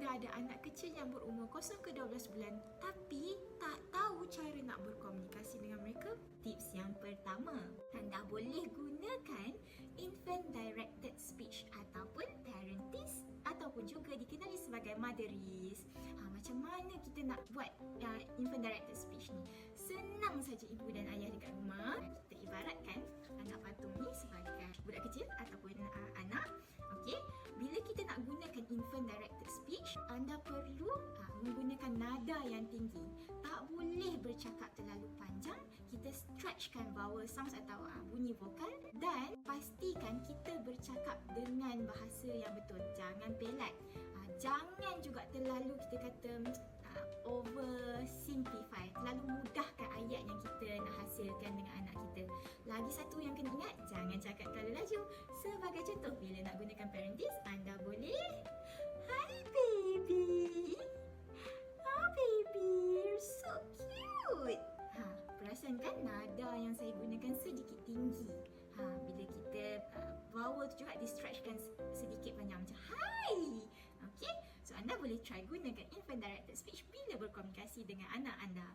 anda ada anak kecil yang berumur 0 ke 12 bulan tapi tak tahu cara nak berkomunikasi dengan mereka? Tips yang pertama, anda boleh gunakan infant directed speech ataupun parentis ataupun juga dikenali sebagai motheris. Macam mana kita nak buat infant directed speech ni? Senang saja ibu dan ayah dekat rumah. Kita ibaratkan anak patung ni sebagai budak kecil ataupun anak. Okey, bila kita nak gunakan infant directed speech, anda perlu menggunakan nada yang tinggi. Tak boleh bercakap terlalu panjang. Kita stretchkan vowel sounds atau bunyi vokal dan pastikan kita bercakap dengan bahasa yang betul. Jangan pelat. Jangan juga terlalu kita kata over simplify, terlalu mudahkan ayat yang kita nak hasilkan dengan anak kita. Lagi satu yang kena ingat, jangan cakap terlalu laju. Sebagai contoh, bila nak gunakan parentis, anda boleh "Hi baby, oh baby, you're so cute." Perasan kan nada yang saya gunakan sedikit tinggi. Bila kita vowel tu juga di-stretchkan sedikit panjang macam hi. Okay, so anda boleh try gunakan infant directed speech bila berkomunikasi dengan anak anda.